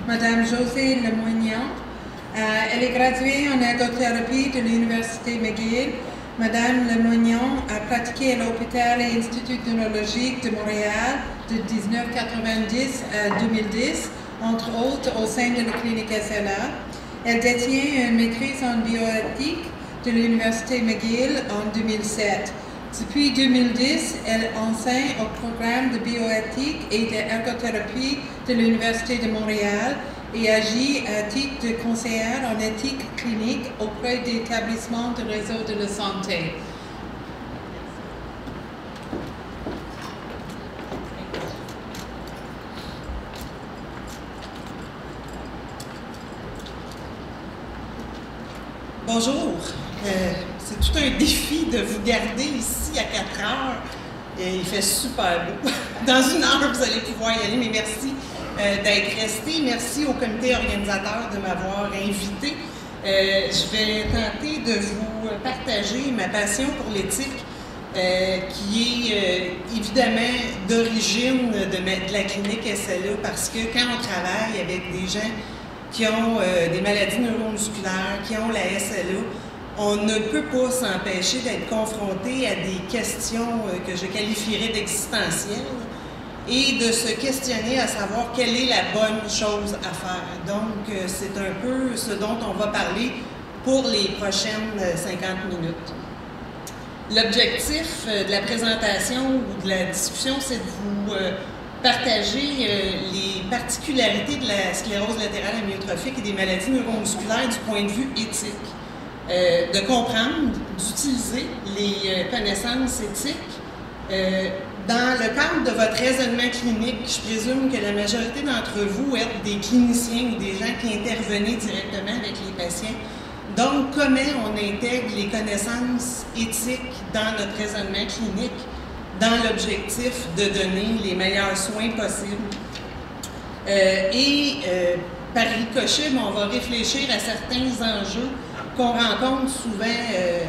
Madame Josée Lemoignan. Elle est graduée en ergothérapie de l'Université McGill. Madame Lemoignan a pratiqué à l'hôpital et Institut neurologique de Montréal de 1990 à 2010, entre autres au sein de la clinique SLA. Elle détient une maîtrise en bioéthique de l'Université McGill en 2007. Depuis 2010, elle enseigne au programme de bioéthique et d'ergothérapie de l'Université de Montréal et agit à titre de conseillère en éthique clinique auprès d'établissements de réseau de la santé. Bonjour, c'est tout un défi de vous garder ici à 4 heures. Il fait super beau. Dans 1 heure, vous allez pouvoir y aller, mais merci d'être resté. Merci au comité organisateur de m'avoir invité. Je vais tenter de vous partager ma passion pour l'éthique, qui est évidemment d'origine de la clinique SLA, parce que quand on travaille avec des gens qui ont des maladies neuromusculaires, qui ont la SLA, on ne peut pas s'empêcher d'être confronté à des questions que je qualifierais d'existentielles et de se questionner à savoir quelle est la bonne chose à faire. Donc, c'est un peu ce dont on va parler pour les prochaines 50 minutes. L'objectif de la présentation ou de la discussion, c'est de vous partager les particularités de la sclérose latérale amyotrophique et des maladies neuromusculaires du point de vue éthique. De comprendre, d'utiliser les connaissances éthiques. Dans le cadre de votre raisonnement clinique, je présume que la majorité d'entre vous êtes des cliniciens ou des gens qui intervenaient directement avec les patients. Donc, comment on intègre les connaissances éthiques dans notre raisonnement clinique dans l'objectif de donner les meilleurs soins possibles. Par ricochet, on va réfléchir à certains enjeux qu'on rencontre souvent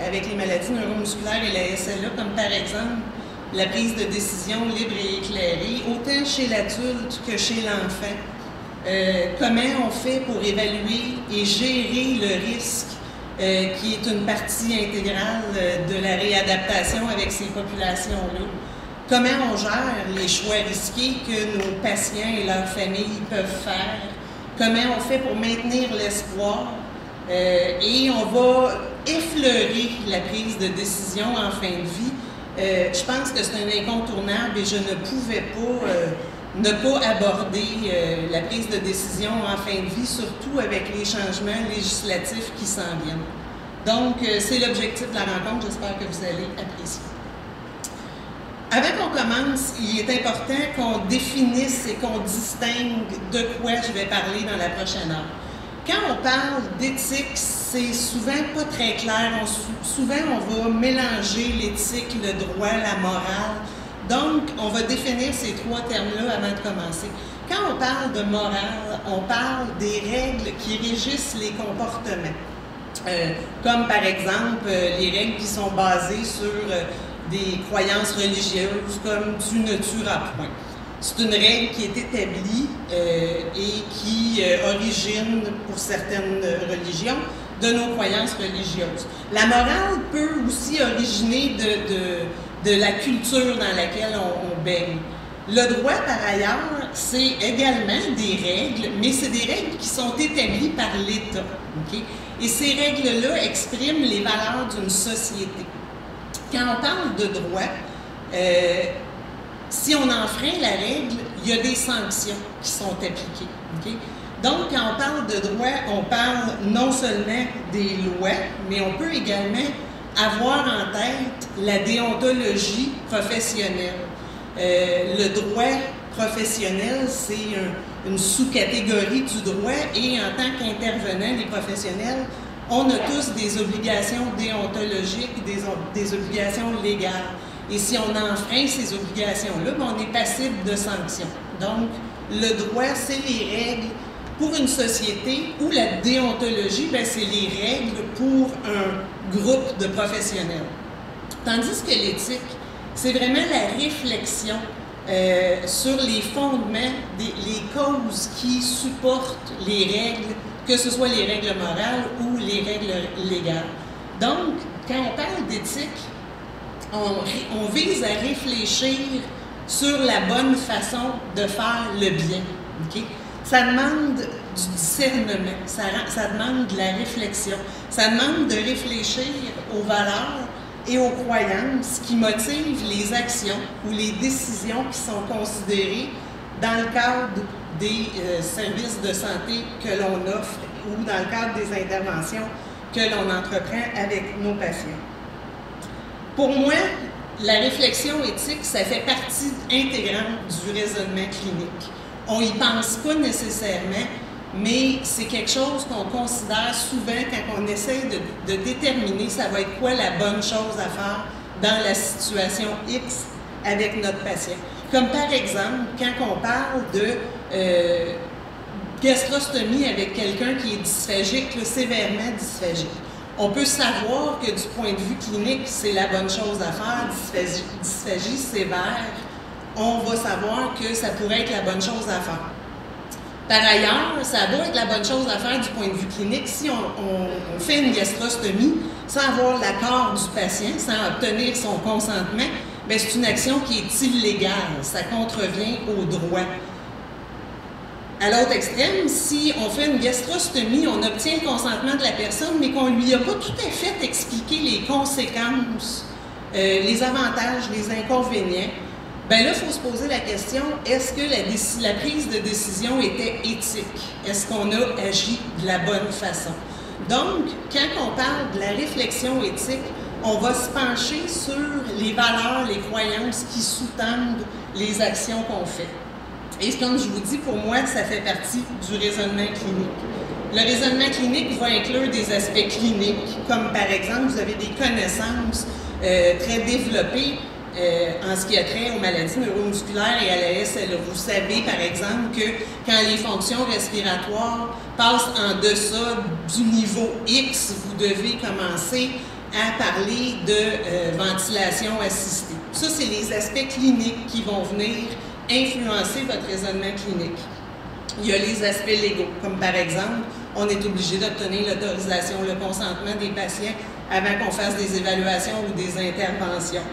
avec les maladies neuromusculaires et la SLA, comme par exemple la prise de décision libre et éclairée, autant chez l'adulte que chez l'enfant. Comment on fait pour évaluer et gérer le risque qui est une partie intégrale de la réadaptation avec ces populations-là. Comment on gère les choix risqués que nos patients et leurs familles peuvent faire. Comment on fait pour maintenir l'espoir. Et on va effleurer la prise de décision en fin de vie. Je pense que c'est un incontournable et je ne pouvais pas ne pas aborder la prise de décision en fin de vie, surtout avec les changements législatifs qui s'en viennent. Donc, c'est l'objectif de la rencontre. J'espère que vous allez apprécier. Avant qu'on commence, il est important qu'on définisse et qu'on distingue de quoi je vais parler dans la prochaine heure. Quand on parle d'éthique, c'est souvent pas très clair. Souvent, on va mélanger l'éthique, le droit, la morale. Donc, on va définir ces 3 termes-là avant de commencer. Quand on parle de morale, on parle des règles qui régissent les comportements. Comme par exemple, les règles qui sont basées sur des croyances religieuses, comme « tu ne tueras point ». C'est une règle qui est établie et qui origine, pour certaines religions, de nos croyances religieuses. La morale peut aussi originer de la culture dans laquelle on baigne. Le droit, par ailleurs, c'est également des règles, mais c'est des règles qui sont établies par l'État. Okay? Et ces règles-là expriment les valeurs d'une société. Quand on parle de droit, si on enfreint la règle, il y a des sanctions qui sont appliquées. Okay? Donc, quand on parle de droit, on parle non seulement des lois, mais on peut également avoir en tête la déontologie professionnelle. Le droit professionnel, c'est une sous-catégorie du droit et en tant qu'intervenant, les professionnels, on a tous des obligations déontologiques, des obligations légales. Et si on enfreint ces obligations-là, on est passible de sanctions. Donc, le droit, c'est les règles pour une société où la déontologie, c'est les règles pour un groupe de professionnels. Tandis que l'éthique, c'est vraiment la réflexion sur les fondements, les causes qui supportent les règles, que ce soit les règles morales ou les règles légales. Donc, quand on parle d'éthique, on vise à réfléchir sur la bonne façon de faire le bien. Okay? Ça demande du discernement, ça demande de la réflexion, ça demande de réfléchir aux valeurs et aux croyances qui motivent les actions ou les décisions qui sont considérées dans le cadre des services de santé que l'on offre ou dans le cadre des interventions que l'on entreprend avec nos patients. Pour moi, la réflexion éthique, ça fait partie intégrante du raisonnement clinique. On n'y pense pas nécessairement, mais c'est quelque chose qu'on considère souvent quand on essaie de déterminer ça va être quoi la bonne chose à faire dans la situation X avec notre patient. Comme par exemple, quand on parle de gastrostomie avec quelqu'un qui est dysphagique, sévèrement dysphagique. On peut savoir que du point de vue clinique, c'est la bonne chose à faire, dysphagie sévère, on va savoir que ça pourrait être la bonne chose à faire. Par ailleurs, ça doit être la bonne chose à faire du point de vue clinique si on fait une gastrostomie sans avoir l'accord du patient, sans obtenir son consentement, bien, c'est une action qui est illégale, ça contrevient au droit. À l'autre extrême, si on fait une gastrostomie, on obtient le consentement de la personne, mais qu'on ne lui a pas tout à fait expliqué les conséquences, les avantages, les inconvénients, bien là, il faut se poser la question, est-ce que la prise de décision était éthique? Est-ce qu'on a agi de la bonne façon? Donc, quand on parle de la réflexion éthique, on va se pencher sur les valeurs, les croyances qui sous-tendent les actions qu'on fait. Et comme je vous dis, pour moi, ça fait partie du raisonnement clinique. Le raisonnement clinique va inclure des aspects cliniques, comme par exemple, vous avez des connaissances très développées en ce qui a trait aux maladies neuromusculaires et à la SLA. Vous savez, par exemple, que quand les fonctions respiratoires passent en deçà du niveau X, vous devez commencer à parler de ventilation assistée. Ça, c'est les aspects cliniques qui vont venir influencer votre raisonnement clinique. Il y a les aspects légaux, comme par exemple, on est obligé d'obtenir l'autorisation, le consentement des patients avant qu'on fasse des évaluations ou des interventions.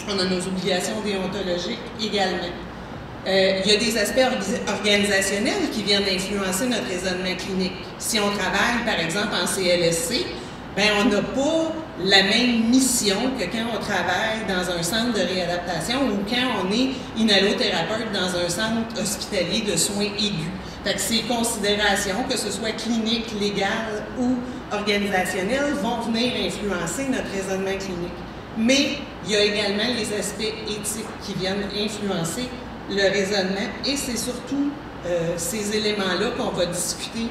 On a nos obligations déontologiques également. Il y a des aspects organisationnels qui viennent influencer notre raisonnement clinique. Si on travaille, par exemple, en CLSC, bien, on n'a pas la même mission que quand on travaille dans un centre de réadaptation ou quand on est inhalothérapeute dans un centre hospitalier de soins aigus. Fait que ces considérations, que ce soit cliniques, légales ou organisationnelles, vont venir influencer notre raisonnement clinique. Mais il y a également les aspects éthiques qui viennent influencer le raisonnement et c'est surtout ces éléments-là qu'on va discuter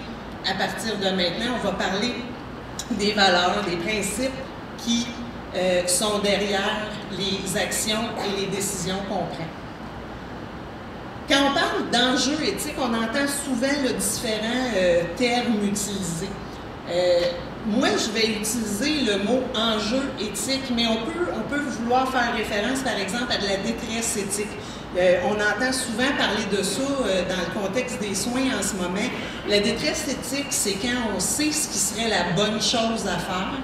à partir de maintenant. On va parler des valeurs, des principes qui sont derrière les actions et les décisions qu'on prend. Quand on parle d'enjeux éthiques, on entend souvent différents termes utilisés. Moi, je vais utiliser le mot enjeu éthique, mais on peut vouloir faire référence, par exemple, à de la détresse éthique. On entend souvent parler de ça dans le contexte des soins en ce moment. La détresse éthique, c'est quand on sait ce qui serait la bonne chose à faire,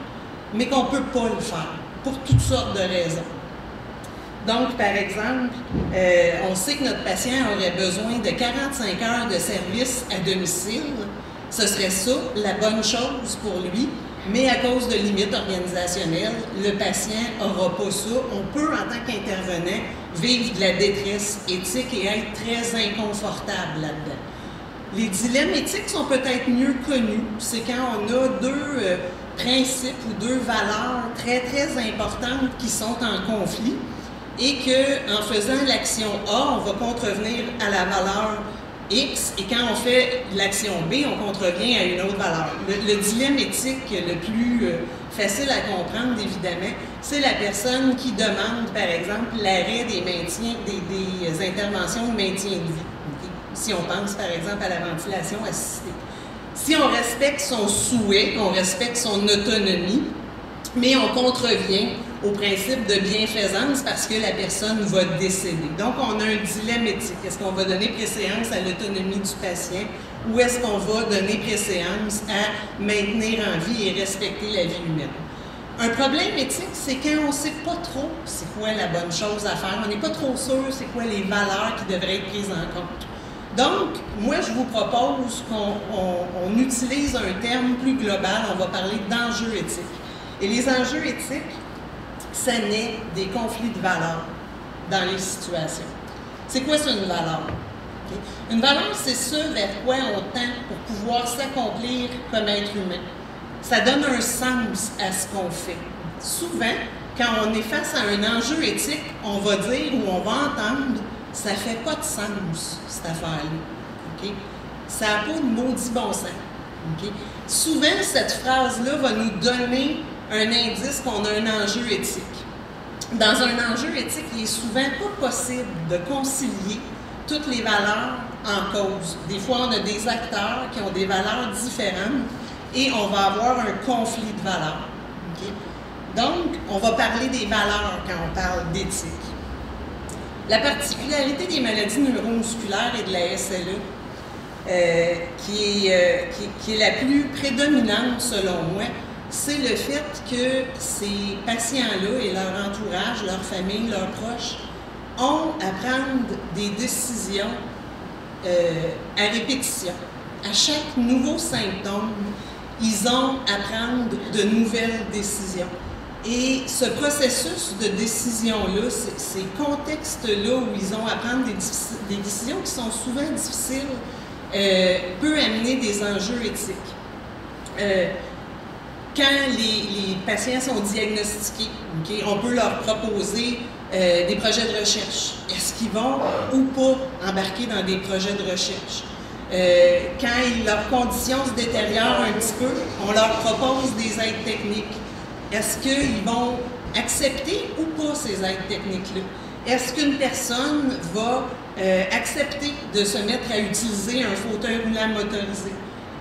mais qu'on ne peut pas le faire, pour toutes sortes de raisons. Donc, par exemple, on sait que notre patient aurait besoin de 45 heures de service à domicile. Ce serait ça, la bonne chose pour lui, mais à cause de limites organisationnelles, le patient n'aura pas ça. On peut, en tant qu'intervenant, vivre de la détresse éthique et être très inconfortable là-dedans. Les dilemmes éthiques sont peut-être mieux connus. C'est quand on a deux principes ou deux valeurs très, très importantes qui sont en conflit et qu'en faisant l'action A, on va contrevenir à la valeur X, et quand on fait l'action B, on contrevient à une autre valeur. Le dilemme éthique le plus facile à comprendre, évidemment, c'est la personne qui demande, par exemple, l'arrêt des interventions de maintien de vie. Okay? Si on pense, par exemple, à la ventilation assistée. Si on respecte son souhait, on respecte son autonomie, mais on contrevient au principe de bienfaisance parce que la personne va décéder. Donc, on a un dilemme éthique. Est-ce qu'on va donner préséance à l'autonomie du patient ou est-ce qu'on va donner préséance à maintenir en vie et respecter la vie humaine? Un problème éthique, c'est quand on ne sait pas trop c'est quoi la bonne chose à faire. On n'est pas trop sûr c'est quoi les valeurs qui devraient être prises en compte. Donc, moi, je vous propose qu'on utilise un terme plus global. On va parler d'enjeux éthiques. Et les enjeux éthiques, ça naît des conflits de valeurs dans les situations. C'est quoi ça, une valeur? Okay? Une valeur, c'est ce vers quoi on tend pour pouvoir s'accomplir comme être humain. Ça donne un sens à ce qu'on fait. Souvent, quand on est face à un enjeu éthique, on va dire ou on va entendre « ça ne fait pas de sens, cette affaire-là. Okay? » Ça n'a pas de maudit bon sens. Okay? Souvent, cette phrase-là va nous donner un indice qu'on a un enjeu éthique. Dans un enjeu éthique, il est souvent pas possible de concilier toutes les valeurs en cause. Des fois, on a des acteurs qui ont des valeurs différentes et on va avoir un conflit de valeurs. Okay? Donc, on va parler des valeurs quand on parle d'éthique. La particularité des maladies neuromusculaires et de la SLE, qui est la plus prédominante selon moi, c'est le fait que ces patients-là et leur entourage, leur famille, leurs proches, ont à prendre des décisions à répétition. À chaque nouveau symptôme, ils ont à prendre de nouvelles décisions. Et ce processus de décision-là, ces contextes-là où ils ont à prendre des décisions qui sont souvent difficiles, peut amener des enjeux éthiques. Quand les patients sont diagnostiqués, okay, on peut leur proposer des projets de recherche. Est-ce qu'ils vont ou pas embarquer dans des projets de recherche? Quand leurs conditions se détériorent un petit peu, on leur propose des aides techniques. Est-ce qu'ils vont accepter ou pas ces aides techniques-là? Est-ce qu'une personne va accepter de se mettre à utiliser un fauteuil roulant motorisé?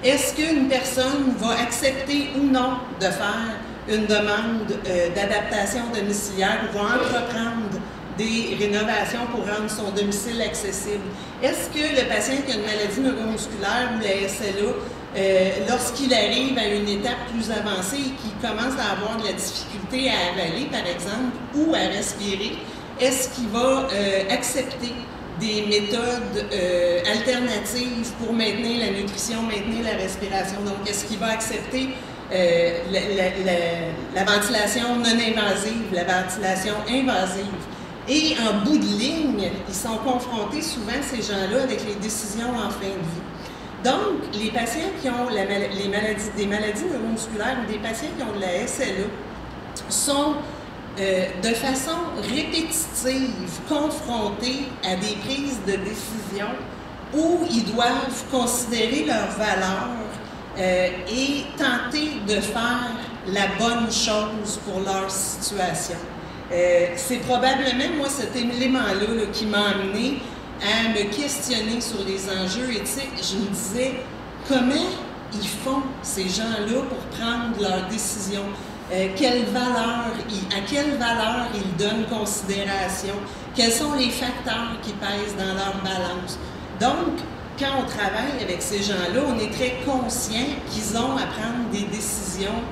Est-ce qu'une personne va accepter ou non de faire une demande d'adaptation domiciliaire ou va entreprendre des rénovations pour rendre son domicile accessible? Est-ce que le patient qui a une maladie neuromusculaire ou la SLA, lorsqu'il arrive à une étape plus avancée et qu'il commence à avoir de la difficulté à avaler, par exemple, ou à respirer, est-ce qu'il va accepter des méthodes alternatives pour maintenir la nutrition, maintenir la respiration? Donc, est-ce qu'il va accepter la ventilation non invasive, la ventilation invasive? Et en bout de ligne, ils sont confrontés souvent, ces gens-là, avec les décisions en fin de vie. Donc, les patients qui ont des maladies neuromusculaires ou des patients qui ont de la SLA sont de façon répétitive confrontés à des prises de décision où ils doivent considérer leurs valeurs et tenter de faire la bonne chose pour leur situation. C'est probablement, moi, cet élément-là qui m'a amené à me questionner sur les enjeux éthiques. Je me disais, comment ils font, ces gens-là, pour prendre leurs décisions? À quelle valeur ils donnent considération? Quels sont les facteurs qui pèsent dans leur balance? Donc, quand on travaille avec ces gens-là, on est très conscient qu'ils ont à prendre des décisions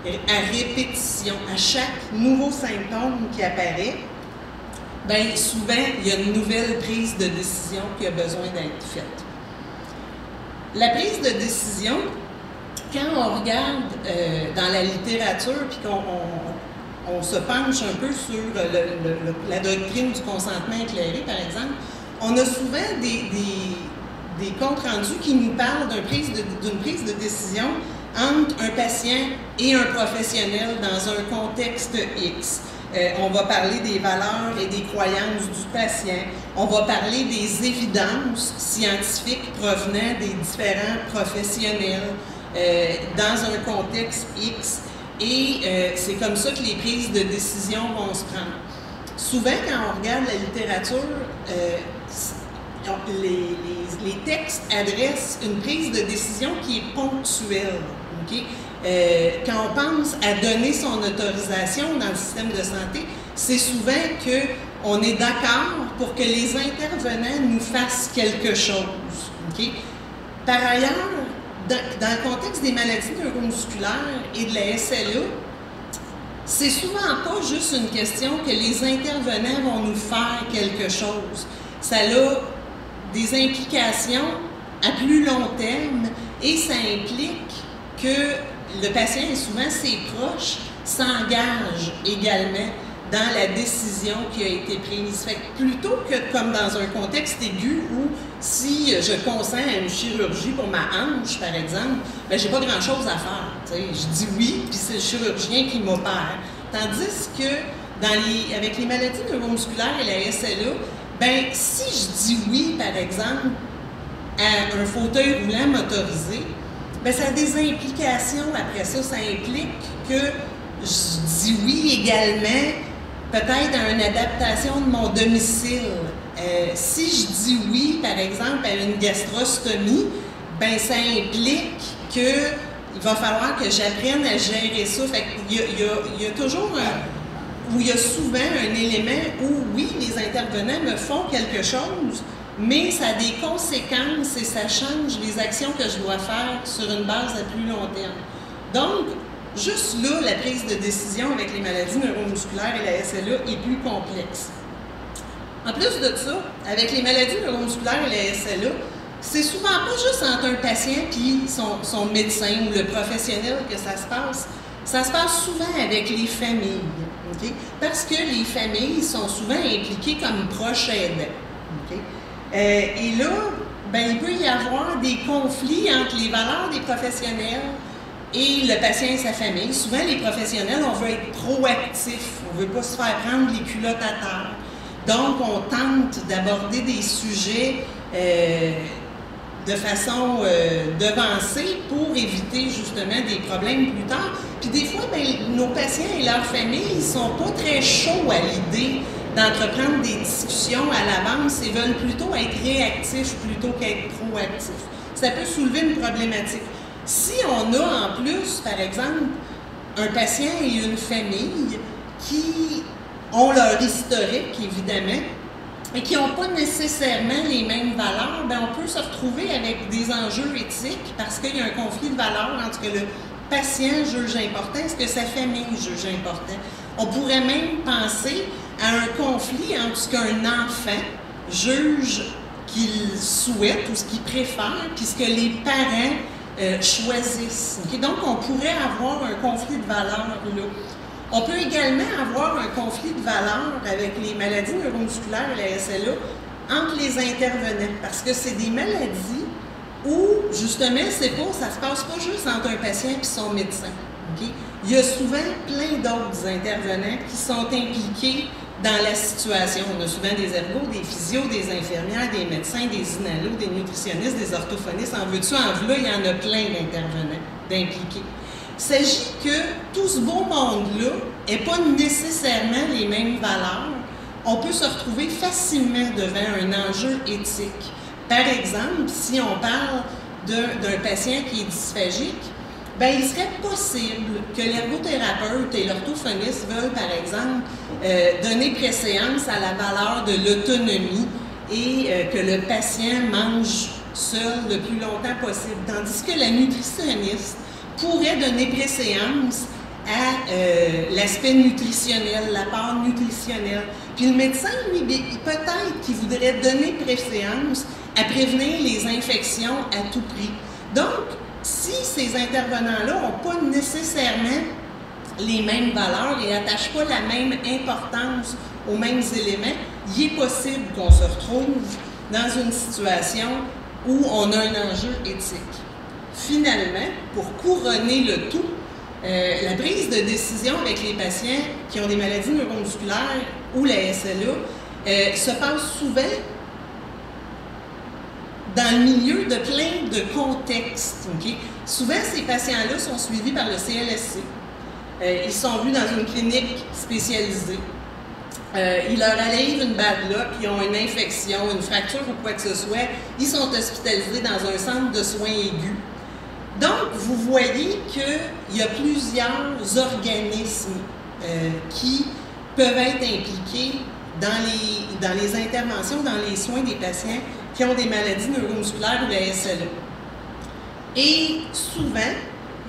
à répétition. À chaque nouveau symptôme qui apparaît, bien, souvent, il y a une nouvelle prise de décision qui a besoin d'être faite. La prise de décision, quand on regarde dans la littérature, puis qu'on se penche un peu sur la doctrine du consentement éclairé, par exemple, on a souvent des comptes rendus qui nous parlent d'une prise de décision entre un patient et un professionnel dans un contexte X. On va parler des valeurs et des croyances du patient. On va parler des évidences scientifiques provenant des différents professionnels dans un contexte X. Et c'est comme ça que les prises de décision vont se prendre. Souvent, quand on regarde la littérature, les textes adressent une prise de décision qui est ponctuelle. Okay? quand on pense à donner son autorisation dans le système de santé, c'est souvent qu'on est d'accord pour que les intervenants nous fassent quelque chose. Okay? Par ailleurs, dans le contexte des maladies neuromusculaires et de la SLA, c'est souvent pas juste une question que les intervenants vont nous faire quelque chose. Ça a des implications à plus long terme et ça implique que le patient et souvent ses proches s'engagent également dans la décision qui a été prise. Fait que plutôt que comme dans un contexte aigu où si je consens à une chirurgie pour ma hanche, par exemple, ben j'ai pas grand-chose à faire. T'sais. Je dis oui, puis c'est le chirurgien qui m'opère. Tandis que avec les maladies neuromusculaires et la SLA, ben si je dis oui, par exemple, à un fauteuil roulant motorisé, ben ça a des implications après ça. Ça implique que je dis oui également peut-être à une adaptation de mon domicile. Si je dis oui, par exemple, à une gastrostomie, ben ça implique qu'il va falloir que j'apprenne à gérer ça. Fait qu'il y a toujours il y a souvent un élément où, oui, les intervenants me font quelque chose, mais ça a des conséquences et ça change les actions que je dois faire sur une base à plus long terme. Donc, juste là, la prise de décision avec les maladies neuromusculaires et la SLA est plus complexe. En plus de ça, avec les maladies neuromusculaires et la SLA, c'est souvent pas juste entre un patient et son médecin ou le professionnel que ça se passe. Ça se passe souvent avec les familles, okay? Parce que les familles sont souvent impliquées comme proches aidants. Okay? Et là, ben, il peut y avoir des conflits entre les valeurs des professionnels et le patient et sa famille. Souvent, les professionnels, on veut être proactifs, on ne veut pas se faire prendre les culottes à terre. Donc, on tente d'aborder des sujets de façon devancée pour éviter justement des problèmes plus tard. Puis des fois, ben, nos patients et leurs familles ne sont pas très chauds à l'idée d'entreprendre des discussions à l'avance et veulent plutôt être réactifs plutôt qu'être proactifs. Ça peut soulever une problématique. Si on a en plus, par exemple, un patient et une famille qui ont leur historique, évidemment, et qui n'ont pas nécessairement les mêmes valeurs, bien, on peut se retrouver avec des enjeux éthiques parce qu'il y a un conflit de valeurs entre ce que le patient juge important et ce que sa famille juge important. On pourrait même penser à un conflit entre ce qu'un enfant juge qu'il souhaite ou ce qu'il préfère, puis ce que les parents choisissent. Okay? Donc, on pourrait avoir un conflit de valeurs là. On peut également avoir un conflit de valeurs avec les maladies neuromusculaires et la SLA entre les intervenants, parce que c'est des maladies où, justement, ça se passe pas juste entre un patient et son médecin. Okay? Il y a souvent plein d'autres intervenants qui sont impliqués dans la situation. On a souvent des ergos, des physios, des infirmières, des médecins, des inalos, des nutritionnistes, des orthophonistes. En veux-tu, en veux-là, il y en a plein d'intervenants, d'impliqués. Il s'agit que tout ce beau monde-là n'ait pas nécessairement les mêmes valeurs. On peut se retrouver facilement devant un enjeu éthique. Par exemple, si on parle d'un patient qui est dysphagique, bien, il serait possible que l'ergothérapeute et l'orthophoniste veulent, par exemple, donner préséance à la valeur de l'autonomie et que le patient mange seul le plus longtemps possible. Tandis que la nutritionniste pourrait donner préséance à l'aspect nutritionnel, l'apport nutritionnel. Puis le médecin, lui, peut-être qu'il voudrait donner préséance à prévenir les infections à tout prix. Donc, si ces intervenants-là n'ont pas nécessairement les mêmes valeurs et n'attachent pas la même importance aux mêmes éléments, il est possible qu'on se retrouve dans une situation où on a un enjeu éthique. Finalement, pour couronner le tout, la prise de décision avec les patients qui ont des maladies neuromusculaires ou la SLA se passe souvent dans le milieu de plein de contextes. Okay? Souvent, ces patients-là sont suivis par le CLSC. Ils sont vus dans une clinique spécialisée. Il leur arrive une bad luck, ils ont une infection, une fracture ou quoi que ce soit. Ils sont hospitalisés dans un centre de soins aigus. Donc, vous voyez qu'il y a plusieurs organismes qui peuvent être impliqués dans les interventions, dans les soins des patients qui ont des maladies neuromusculaires ou la SLA. Et souvent,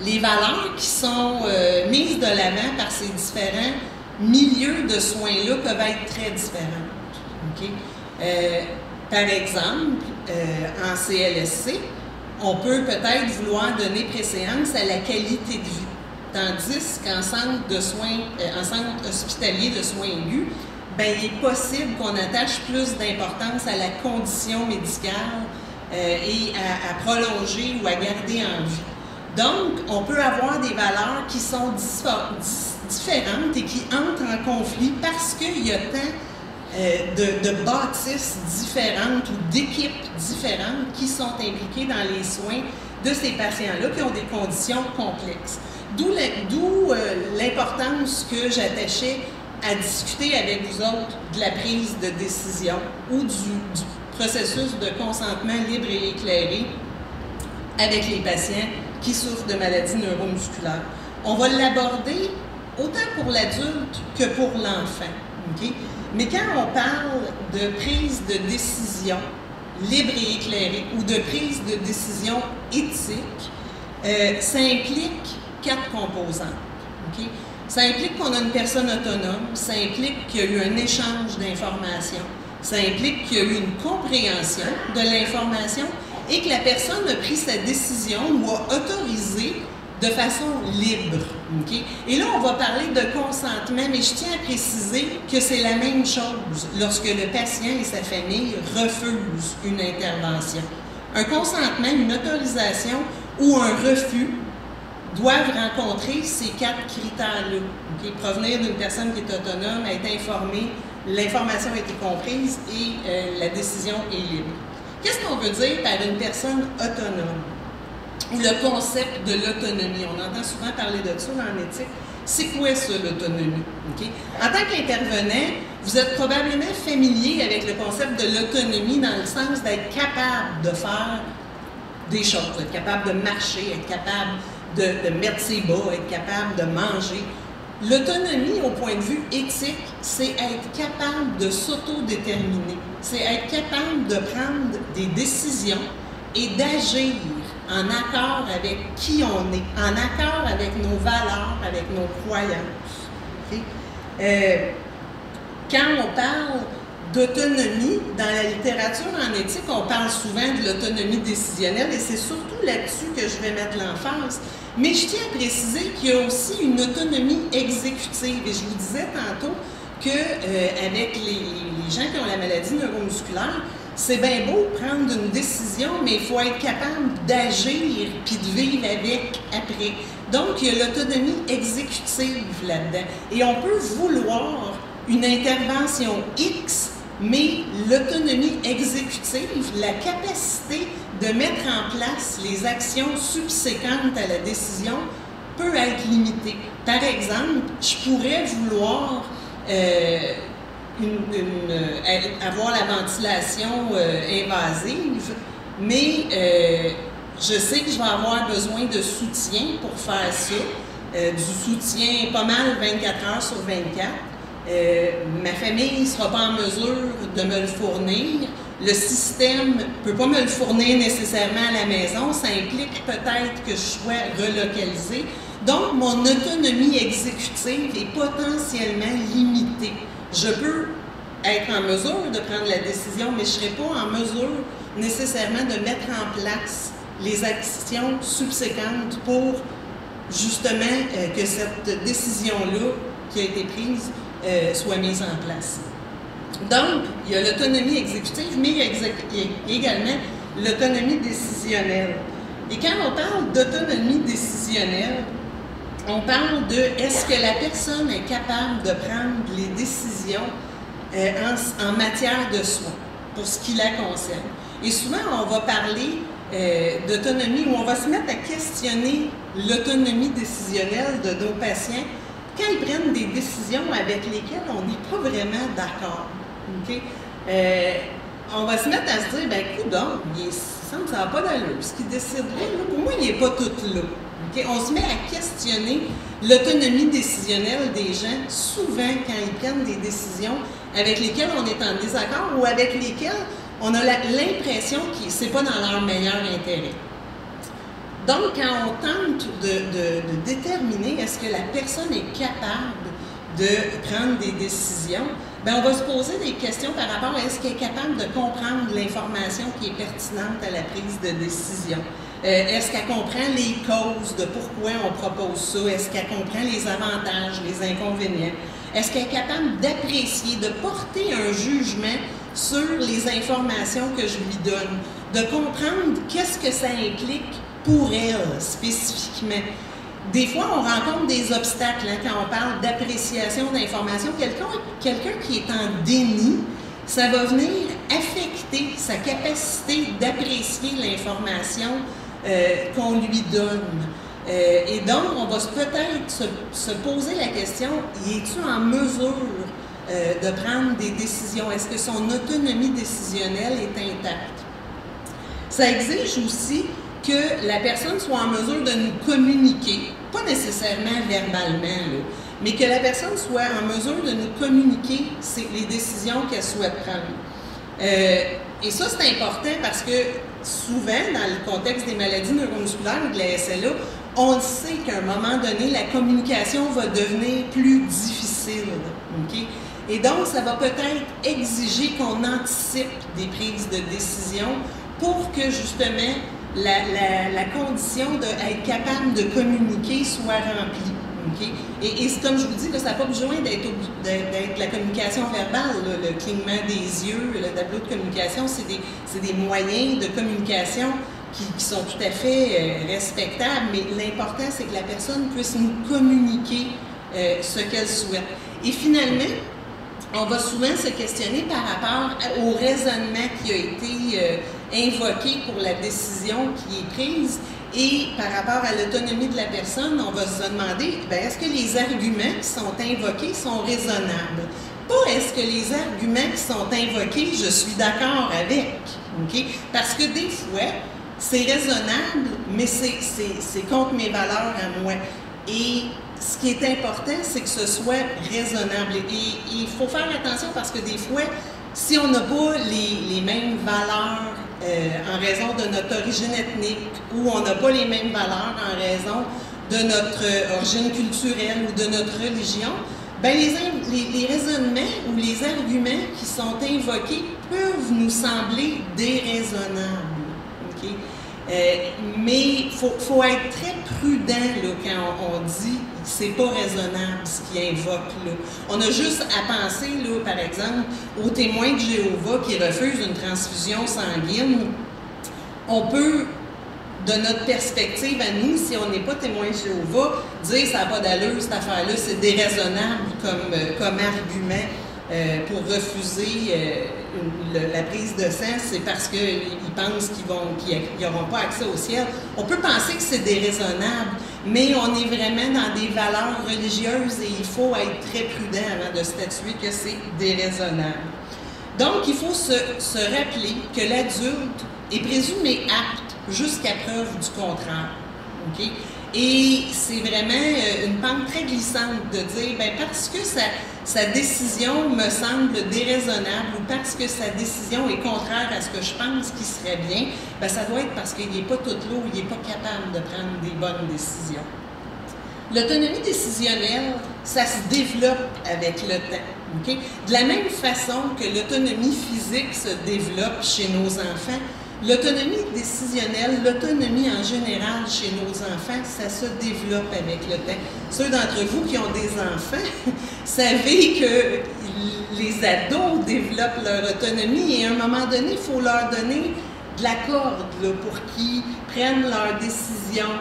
les valeurs qui sont mises de l'avant par ces différents milieux de soins-là peuvent être très différentes. Okay? Par exemple, en CLSC, on peut peut-être vouloir donner préséance à la qualité de vie, tandis qu'en centre de soins, en centre hospitalier de soins aigus, bien, il est possible qu'on attache plus d'importance à la condition médicale et à prolonger ou à garder en vie. Donc, on peut avoir des valeurs qui sont différentes et qui entrent en conflit parce qu'il y a tant de bâtisses différentes ou d'équipes différentes qui sont impliquées dans les soins de ces patients-là qui ont des conditions complexes. D'où l'importance que j'attachais à discuter avec vous autres de la prise de décision ou du processus de consentement libre et éclairé avec les patients qui souffrent de maladies neuromusculaires. On va l'aborder autant pour l'adulte que pour l'enfant. Okay? Mais quand on parle de prise de décision libre et éclairée ou de prise de décision éthique, ça implique 4 composantes. Okay? Ça implique qu'on a une personne autonome, ça implique qu'il y a eu un échange d'informations, ça implique qu'il y a eu une compréhension de l'information et que la personne a pris sa décision ou a autorisé de façon libre. Okay? Et là, on va parler de consentement, mais je tiens à préciser que c'est la même chose lorsque le patient et sa famille refusent une intervention. Un consentement, une autorisation ou un refus doivent rencontrer ces 4 critères-là. Okay? Provenir d'une personne qui est autonome, être informée, l'information a été comprise et la décision est libre. Qu'est-ce qu'on veut dire par une personne autonome? Ou le concept de l'autonomie. On entend souvent parler de ça en éthique. C'est quoi ça, l'autonomie? Okay? En tant qu'intervenant, vous êtes probablement familier avec le concept de l'autonomie dans le sens d'être capable de faire des choses, être capable de marcher, être capable de mettre ses bas, être capable de manger. L'autonomie, au point de vue éthique, c'est être capable de s'autodéterminer. C'est être capable de prendre des décisions et d'agir en accord avec qui on est, en accord avec nos valeurs, avec nos croyances. Okay? Quand on parle d'autonomie, dans la littérature en éthique, on parle souvent de l'autonomie décisionnelle et c'est surtout là-dessus que je vais mettre l'emphase. Mais je tiens à préciser qu'il y a aussi une autonomie exécutive. Et je vous disais tantôt qu'avec les gens qui ont la maladie neuromusculaire, c'est bien beau prendre une décision, mais il faut être capable d'agir puis de vivre avec après. Donc, il y a l'autonomie exécutive là-dedans. Et on peut vouloir une intervention X, mais l'autonomie exécutive, la capacité de mettre en place les actions subséquentes à la décision peut être limitée. Par exemple, je pourrais vouloir avoir la ventilation invasive, mais je sais que je vais avoir besoin de soutien pour faire ça, du soutien pas mal 24 heures sur 24. Ma famille ne sera pas en mesure de me le fournir. Le système ne peut pas me le fournir nécessairement à la maison. Ça implique peut-être que je sois relocalisée. Donc, mon autonomie exécutive est potentiellement limitée. Je peux être en mesure de prendre la décision, mais je ne serai pas en mesure nécessairement de mettre en place les actions subséquentes pour justement que cette décision-là qui a été prise soit mise en place. Donc, il y a l'autonomie exécutive, mais il y a également l'autonomie décisionnelle. Et quand on parle d'autonomie décisionnelle, on parle de est-ce que la personne est capable de prendre les décisions en matière de soins, pour ce qui la concerne. Et souvent, on va parler d'autonomie, où on va se mettre à questionner l'autonomie décisionnelle de nos patients quand ils prennent des décisions avec lesquelles on n'est pas vraiment d'accord. Okay? On va se mettre à se dire, ben coudonc, semble que ça n'a pas d'allure. Ce qu'il décide là, pour moi, il n'est pas tout là. Okay? On se met à questionner l'autonomie décisionnelle des gens, souvent quand ils prennent des décisions avec lesquelles on est en désaccord ou avec lesquelles on a l'impression que ce n'est pas dans leur meilleur intérêt. Donc, quand on tente de déterminer est-ce que la personne est capable de prendre des décisions, bien, on va se poser des questions par rapport à est-ce qu'elle est capable de comprendre l'information qui est pertinente à la prise de décision. Est-ce qu'elle comprend les causes de pourquoi on propose ça? Est-ce qu'elle comprend les avantages, les inconvénients? Est-ce qu'elle est capable d'apprécier, de porter un jugement sur les informations que je lui donne? De comprendre qu'est-ce que ça implique pour elle, spécifiquement. Des fois, on rencontre des obstacles hein, quand on parle d'appréciation d'informations. Quelqu'un qui est en déni, ça va venir affecter sa capacité d'apprécier l'information qu'on lui donne. Et donc, on va peut-être se poser la question, es-tu en mesure de prendre des décisions? Est-ce que son autonomie décisionnelle est intacte? Ça exige aussi que la personne soit en mesure de nous communiquer, pas nécessairement verbalement, là, mais que la personne soit en mesure de nous communiquer les décisions qu'elle souhaite prendre. Et ça, c'est important parce que souvent, dans le contexte des maladies neuromusculaires ou de la SLA, on sait qu'à un moment donné, la communication va devenir plus difficile. Okay? Et donc, ça va peut-être exiger qu'on anticipe des prises de décision pour que, justement, la condition d'être capable de communiquer soit remplie. Okay? Et comme je vous dis, là, ça n'a pas besoin d'être la communication verbale. Là, le clignement des yeux, le tableau de communication, c'est des moyens de communication qui sont tout à fait respectables, mais l'important, c'est que la personne puisse nous communiquer ce qu'elle souhaite. Et finalement, on va souvent se questionner par rapport au raisonnement qui a été invoqué pour la décision qui est prise et par rapport à l'autonomie de la personne, on va se demander, est-ce que les arguments qui sont invoqués sont raisonnables? Pas est-ce que les arguments qui sont invoqués, je suis d'accord avec, okay? Parce que des fois, c'est raisonnable, mais c'est contre mes valeurs à moi. Et ce qui est important, c'est que ce soit raisonnable. Et il faut faire attention parce que des fois, si on n'a pas les mêmes valeurs en raison de notre origine ethnique ou on n'a pas les mêmes valeurs en raison de notre origine culturelle ou de notre religion, bien les raisonnements ou les arguments qui sont invoqués peuvent nous sembler déraisonnables. Okay? Mais il faut être très prudent là, quand on dit c'est pas raisonnable ce qu'il invoque. Là. On a juste à penser, là, par exemple, aux témoins de Jéhovah qui refusent une transfusion sanguine. On peut, de notre perspective à nous, si on n'est pas témoin de Jéhovah, dire ça n'a pas d'allure, cette affaire-là, c'est déraisonnable comme argument pour refuser la prise de sang, c'est parce qu'ils pensent qu'ils n'auront pas accès au ciel. On peut penser que c'est déraisonnable, mais on est vraiment dans des valeurs religieuses et il faut être très prudent avant de statuer que c'est déraisonnable. Donc, il faut se rappeler que l'adulte est présumé apte jusqu'à preuve du contraire. Okay? Et c'est vraiment une pente très glissante de dire, parce que sa décision me semble déraisonnable ou parce que sa décision est contraire à ce que je pense qui serait bien, ça doit être parce qu'il n'est pas tout là ou il n'est pas capable de prendre des bonnes décisions. L'autonomie décisionnelle, ça se développe avec le temps. Okay? De la même façon que l'autonomie physique se développe chez nos enfants, l'autonomie décisionnelle, l'autonomie en général chez nos enfants, ça se développe avec le temps. Ceux d'entre vous qui ont des enfants, savez que les ados développent leur autonomie et à un moment donné, il faut leur donner de la corde là, pour qu'ils prennent leurs décisions,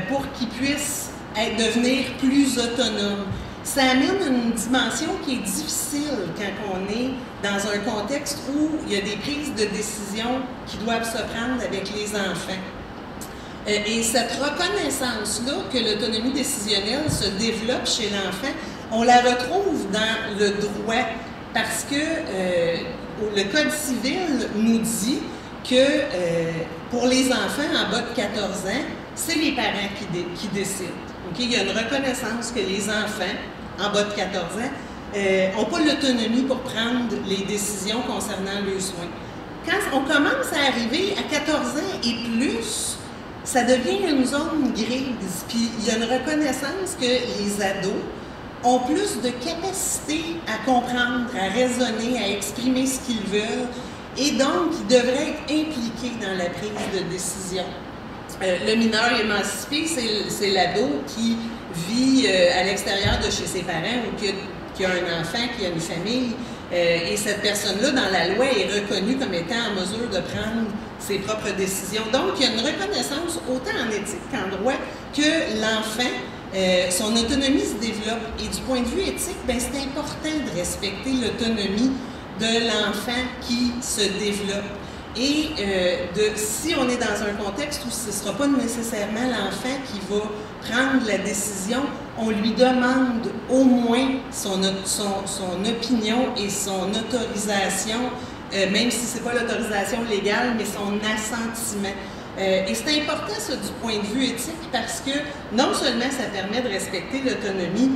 pour qu'ils puissent devenir plus autonomes. Ça amène une dimension qui est difficile quand on est dans un contexte où il y a des prises de décision qui doivent se prendre avec les enfants. Et cette reconnaissance-là que l'autonomie décisionnelle se développe chez l'enfant, on la retrouve dans le droit parce que le Code civil nous dit que pour les enfants en bas de 14 ans, c'est les parents qui décident. Okay? Il y a une reconnaissance que les enfants en bas de 14 ans n'ont pas l'autonomie pour prendre les décisions concernant leurs soins. Quand on commence à arriver à 14 ans et plus, ça devient une zone grise. Puis il y a une reconnaissance que les ados ont plus de capacité à comprendre, à raisonner, à exprimer ce qu'ils veulent, et donc ils devraient être impliqués dans la prise de décision. Le mineur émancipé, c'est l'ado qui vit à l'extérieur de chez ses parents ou qui a un enfant, qui a une famille, et cette personne-là, dans la loi, est reconnue comme étant en mesure de prendre ses propres décisions. Donc, il y a une reconnaissance, autant en éthique qu'en droit, que l'enfant, son autonomie se développe. Et du point de vue éthique, c'est important de respecter l'autonomie de l'enfant qui se développe. Et si on est dans un contexte où ce ne sera pas nécessairement l'enfant qui va prendre la décision, on lui demande au moins son opinion et son autorisation, même si ce n'est pas l'autorisation légale, mais son assentiment. Et c'est important ça du point de vue éthique parce que non seulement ça permet de respecter l'autonomie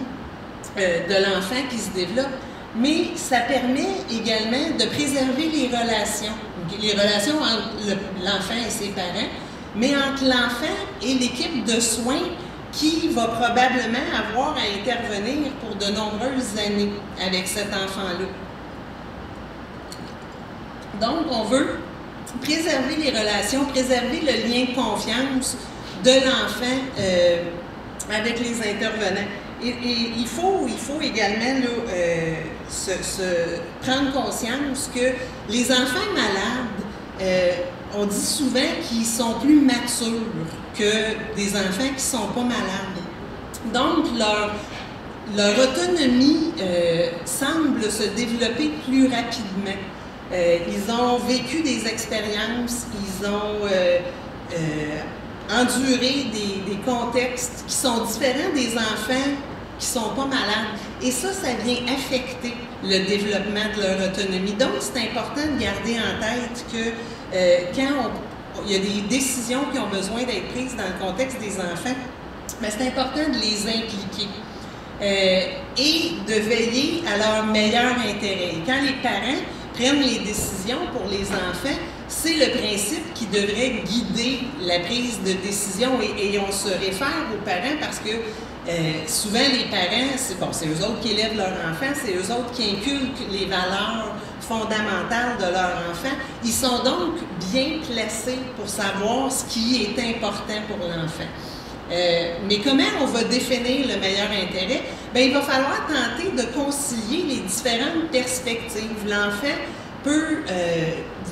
de l'enfant qui se développe, mais ça permet également de préserver les relations. Les relations entre l'enfant et ses parents, mais entre l'enfant et l'équipe de soins qui va probablement avoir à intervenir pour de nombreuses années avec cet enfant-là. Donc, on veut préserver les relations, préserver le lien de confiance de l'enfant avec les intervenants. Et il faut également là, se prendre conscience que les enfants malades, on dit souvent qu'ils sont plus matures que des enfants qui ne sont pas malades. Donc, leur autonomie semble se développer plus rapidement. Ils ont vécu des expériences, ils ont enduré des contextes qui sont différents des enfants qui ne sont pas malades. Et ça vient affecter le développement de leur autonomie. Donc, c'est important de garder en tête que quand il y a des décisions qui ont besoin d'être prises dans le contexte des enfants, c'est important de les impliquer et de veiller à leur meilleur intérêt. Quand les parents prennent les décisions pour les enfants, c'est le principe qui devrait guider la prise de décision et on se réfère aux parents parce que souvent les parents, c'est eux autres qui élèvent leur enfant, c'est eux autres qui inculquent les valeurs fondamentales de leur enfant. Ils sont donc bien placés pour savoir ce qui est important pour l'enfant. Mais comment on va définir le meilleur intérêt? Il va falloir tenter de concilier les différentes perspectives. L'enfant peut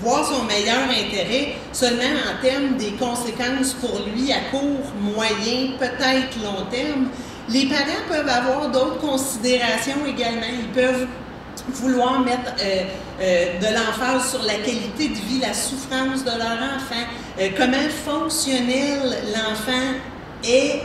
voir son meilleur intérêt seulement en termes des conséquences pour lui à court, moyen, peut-être long terme. Les parents peuvent avoir d'autres considérations également. Ils peuvent vouloir mettre de l'emphase sur la qualité de vie, la souffrance de leur enfant, comment fonctionnel l'enfant est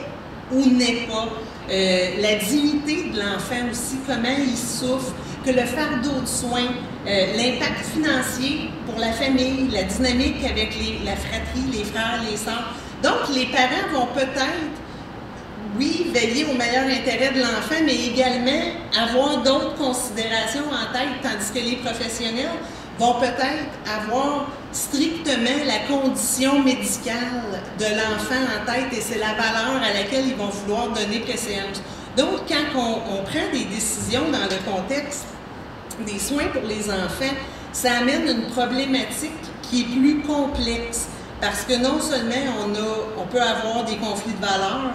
ou n'est pas, la dignité de l'enfant aussi, comment il souffre, que le fardeau de soins, l'impact financier pour la famille, la dynamique avec la fratrie, les frères, les sœurs. Donc, les parents vont peut-être, oui, veiller au meilleur intérêt de l'enfant, mais également avoir d'autres considérations en tête, tandis que les professionnels vont peut-être avoir strictement la condition médicale de l'enfant en tête et c'est la valeur à laquelle ils vont vouloir donner préséance. Donc, quand on prend des décisions dans le contexte des soins pour les enfants, ça amène une problématique qui est plus complexe parce que non seulement on peut avoir des conflits de valeurs,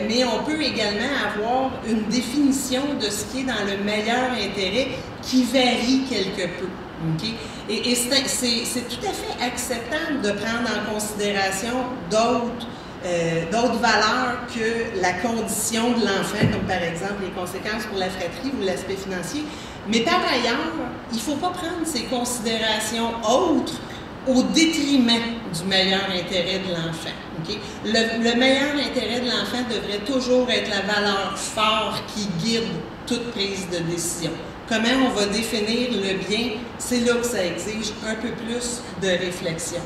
mais on peut également avoir une définition de ce qui est dans le meilleur intérêt qui varie quelque peu. Okay? Et c'est tout à fait acceptable de prendre en considération d'autres valeurs que la condition de l'enfant, comme par exemple les conséquences pour la fratrie ou l'aspect financier. Mais par ailleurs, il ne faut pas prendre ces considérations autres au détriment du meilleur intérêt de l'enfant. Okay? Le meilleur intérêt de l'enfant devrait toujours être la valeur forte qui guide toute prise de décision. comment on va définir le bien, c'est là que ça exige un peu plus de réflexion.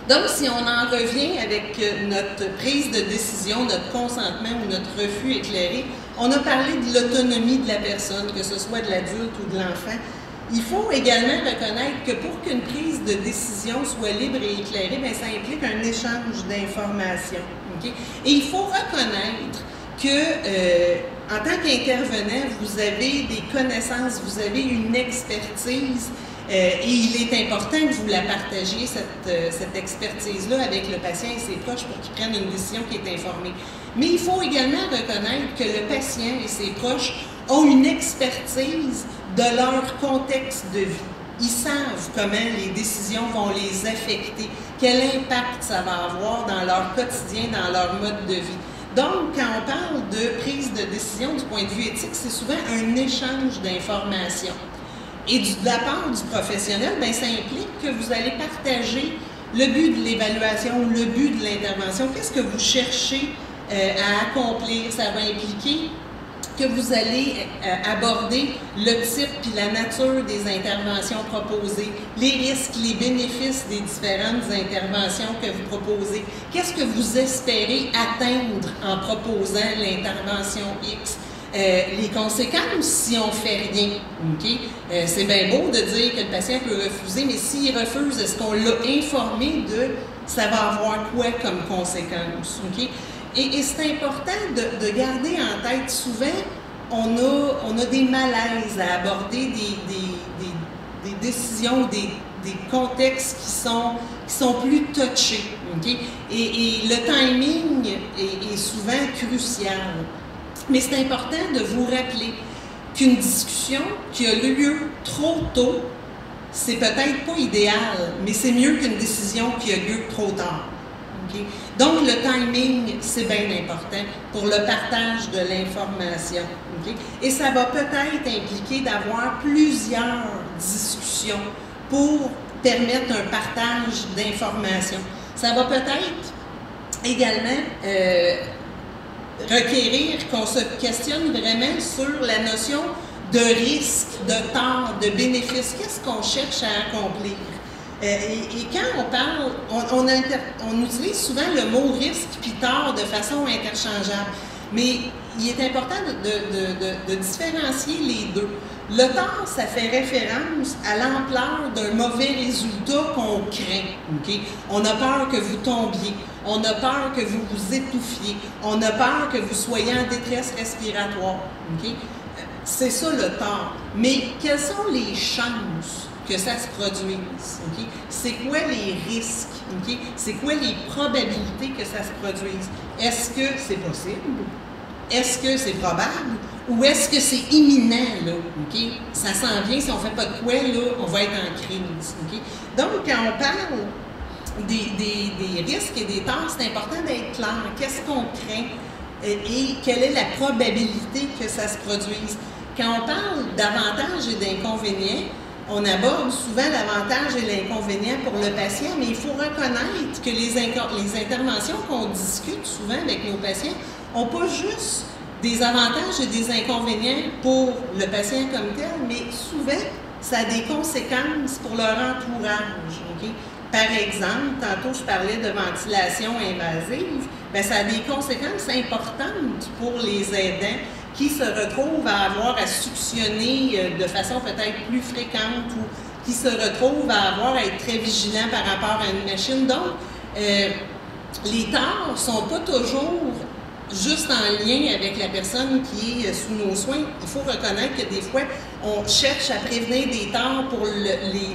Donc, si on en revient avec notre prise de décision, notre consentement ou notre refus éclairé, on a parlé de l'autonomie de la personne, que ce soit de l'adulte ou de l'enfant. Il faut également reconnaître que pour qu'une prise de décision soit libre et éclairée, bien, ça implique un échange d'informations. Okay? Et il faut reconnaître que, en tant qu'intervenant, vous avez des connaissances, vous avez une expertise, et il est important que vous la partagiez, cette expertise-là, avec le patient et ses proches pour qu'ils prennent une décision qui est informée. Mais il faut également reconnaître que le patient et ses proches ont une expertise de leur contexte de vie. Ils savent comment les décisions vont les affecter, quel impact ça va avoir dans leur quotidien, dans leur mode de vie. Donc, quand on parle de prise de décision du point de vue éthique, c'est souvent un échange d'informations. Et de la part du professionnel, bien, ça implique que vous allez partager le but de l'évaluation, le but de l'intervention. Qu'est-ce que vous cherchez à accomplir? Ça va impliquer que vous allez aborder le type et la nature des interventions proposées, les risques, les bénéfices des différentes interventions que vous proposez. Qu'est-ce que vous espérez atteindre en proposant l'intervention X? Les conséquences si on ne fait rien. Okay? C'est bien beau de dire que le patient peut refuser, mais s'il refuse, est-ce qu'on l'a informé de ça va avoir quoi comme conséquence? Okay? Et c'est important de garder en tête, souvent, on a des malaises à aborder des décisions, des contextes qui sont plus touchés. Okay? Et le timing est souvent crucial. Mais c'est important de vous rappeler qu'une discussion qui a lieu trop tôt, c'est peut-être pas idéal, mais c'est mieux qu'une décision qui a lieu trop tard. Okay? Donc, le timing, c'est bien important pour le partage de l'information. Okay? Et ça va peut-être impliquer d'avoir plusieurs discussions pour permettre un partage d'informations. Ça va peut-être également requérir qu'on se questionne vraiment sur la notion de risque, de tort, de bénéfice. Qu'est-ce qu'on cherche à accomplir? Et quand on parle, on utilise souvent le mot risque puis tort de façon interchangeable. Mais il est important de différencier les deux. Le tort, ça fait référence à l'ampleur d'un mauvais résultat qu'on craint. Okay? On a peur que vous tombiez, on a peur que vous vous étouffiez, on a peur que vous soyez en détresse respiratoire. Okay? C'est ça le tort. Mais quelles sont les chances que ça se produise? Okay? C'est quoi les risques? Okay? C'est quoi les probabilités que ça se produise? Est-ce que c'est possible? Est-ce que c'est probable? Ou est-ce que c'est imminent, là? Okay? Ça s'en vient, si on ne fait pas de quoi, là, on va être en crise. Okay? Donc, quand on parle des risques et des torts, c'est important d'être clair. Qu'est-ce qu'on craint et quelle est la probabilité que ça se produise? Quand on parle d'avantages et d'inconvénients, on aborde souvent l'avantage et l'inconvénient pour le patient, mais il faut reconnaître que les interventions qu'on discute souvent avec nos patients n'ont pas juste des avantages et des inconvénients pour le patient comme tel, mais souvent, ça a des conséquences pour leur entourage. Okay? Par exemple, tantôt je parlais de ventilation invasive, bien, ça a des conséquences importantes pour les aidants qui se retrouvent à avoir à suctionner de façon peut-être plus fréquente ou qui se retrouvent à avoir à être très vigilants par rapport à une machine. Donc, les torts ne sont pas toujours juste en lien avec la personne qui est sous nos soins. Il faut reconnaître que des fois, on cherche à prévenir des torts pour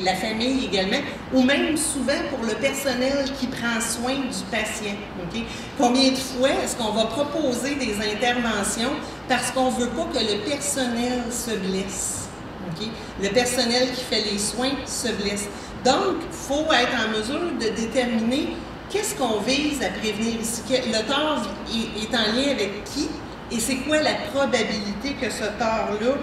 la famille également, ou même souvent pour le personnel qui prend soin du patient. Okay? Combien de fois est-ce qu'on va proposer des interventions parce qu'on ne veut pas que le personnel se blesse? Okay? Le personnel qui fait les soins se blesse. Donc, il faut être en mesure de déterminer qu'est-ce qu'on vise à prévenir ici? Le tort est en lien avec qui? Et c'est quoi la probabilité que ce tort-là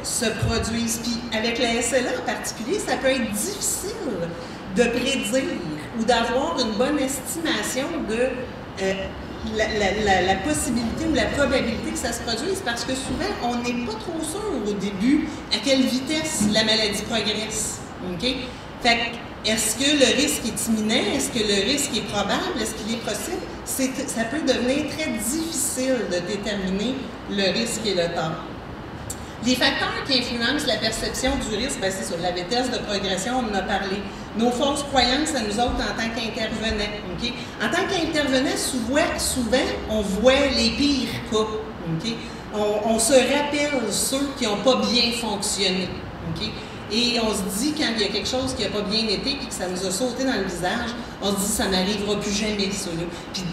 se produise? Puis avec la SLA en particulier, ça peut être difficile de prédire ou d'avoir une bonne estimation de la possibilité ou la probabilité que ça se produise, parce que souvent, on n'est pas trop sûr au début à quelle vitesse la maladie progresse. Okay? Fait que, est-ce que le risque est imminent? Est-ce que le risque est probable? Est-ce qu'il est possible? Ça peut devenir très difficile de déterminer le risque et le temps. Les facteurs qui influencent la perception du risque, ben c'est sur la vitesse de progression, on en a parlé. Nos fausses croyances à nous autres en tant qu'intervenants. Okay? En tant qu'intervenants, souvent, on voit les pires cas. Okay? On se rappelle ceux qui n'ont pas bien fonctionné. Okay? Et on se dit, quand il y a quelque chose qui n'a pas bien été et que ça nous a sauté dans le visage, on se dit, ça n'arrivera plus jamais, ça. Là. Puis,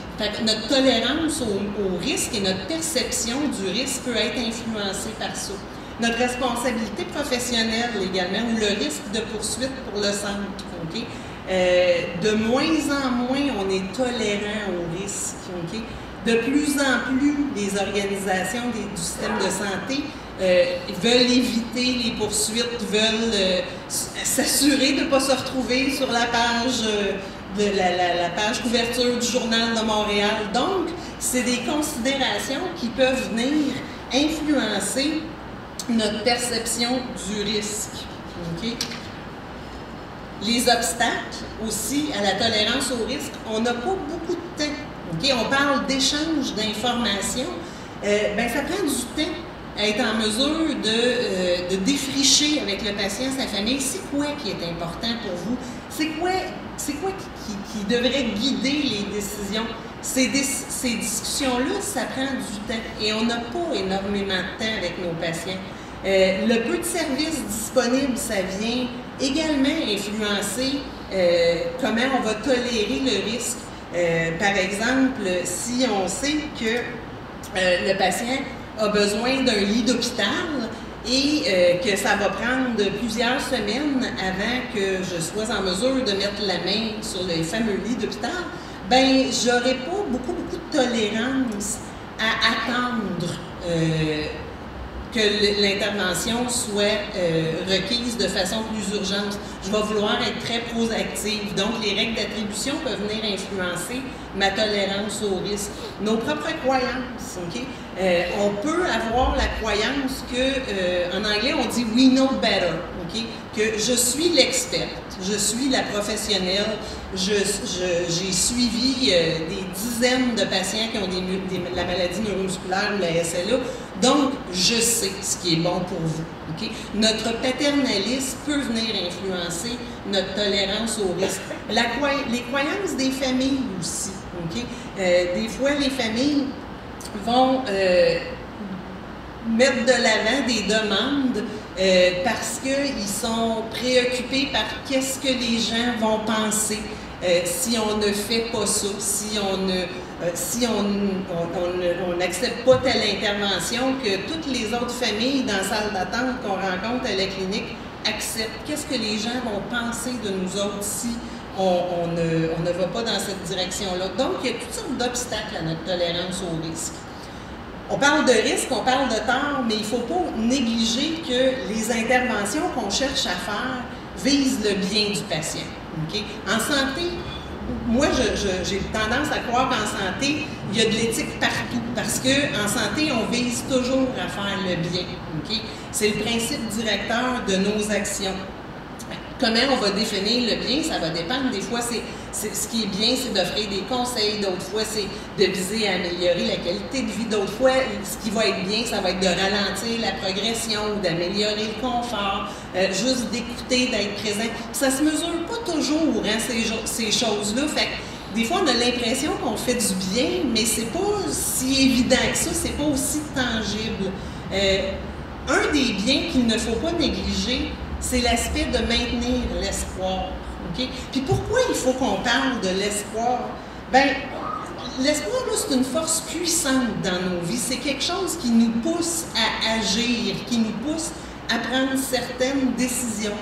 notre tolérance au risque et notre perception du risque peut être influencée par ça. Notre responsabilité professionnelle également, ou le risque de poursuite pour le centre. Okay? De moins en moins, on est tolérant au risque. Okay? De plus en plus, les organisations du système de santé veulent éviter les poursuites, veulent s'assurer de ne pas se retrouver sur la page, la page couverture du Journal de Montréal. Donc, c'est des considérations qui peuvent venir influencer notre perception du risque. Okay? Les obstacles aussi à la tolérance au risque, on n'a pas beaucoup de temps. Okay? On parle d'échange d'informations. Ben, ça prend du temps à être en mesure de défricher avec le patient, sa famille, c'est quoi qui est important pour vous? C'est quoi qui devrait guider les décisions? Ces discussions-là, ça prend du temps et on n'a pas énormément de temps avec nos patients. Le peu de services disponibles, ça vient également influencer comment on va tolérer le risque. Par exemple, si on sait que le patient a besoin d'un lit d'hôpital et que ça va prendre plusieurs semaines avant que je sois en mesure de mettre la main sur le fameux lit d'hôpital, ben j'aurai pas beaucoup de tolérance à attendre que l'intervention soit requise de façon plus urgente. Je vais vouloir être très proactive. Donc, les règles d'attribution peuvent venir influencer ma tolérance au risque. Nos propres croyances, OK? On peut avoir la croyance que, en anglais, on dit « we know better », OK? Que je suis l'experte, je suis la professionnelle, j'ai suivi des dizaines de patients qui ont la maladie neuromusculaire ou la SLA, donc je sais ce qui est bon pour vous. Okay? Notre paternalisme peut venir influencer notre tolérance au risque. Les croyances des familles aussi. Okay? Des fois, les familles vont mettre de l'avant des demandes parce qu'ils sont préoccupés par qu'est-ce que les gens vont penser si on ne fait pas ça, si on n'accepte pas telle intervention, que toutes les autres familles dans la salle d'attente qu'on rencontre à la clinique acceptent. Qu'est-ce que les gens vont penser de nous autres si on ne va pas dans cette direction-là? Donc, il y a toutes sortes d'obstacles à notre tolérance au risque. On parle de risque, on parle de tort, mais il ne faut pas négliger que les interventions qu'on cherche à faire visent le bien du patient. Okay? En santé, moi, j'ai tendance à croire qu'en santé, il y a de l'éthique partout, parce qu'en santé, on vise toujours à faire le bien. Okay? C'est le principe directeur de nos actions. Comment on va définir le bien, ça va dépendre. Des fois, ce qui est bien, c'est d'offrir des conseils. D'autres fois, c'est de viser à améliorer la qualité de vie. D'autres fois, ce qui va être bien, ça va être de ralentir la progression ou d'améliorer le confort, juste d'écouter, d'être présent. Ça se mesure pas toujours, hein, ces choses-là. Fait que des fois, on a l'impression qu'on fait du bien, mais c'est pas si évident que ça, c'est pas aussi tangible. Un des biens qu'il ne faut pas négliger, c'est l'aspect de maintenir l'espoir. Okay? Puis pourquoi il faut qu'on parle de l'espoir? Bien, l'espoir, c'est une force puissante dans nos vies. C'est quelque chose qui nous pousse à agir, qui nous pousse à prendre certaines décisions.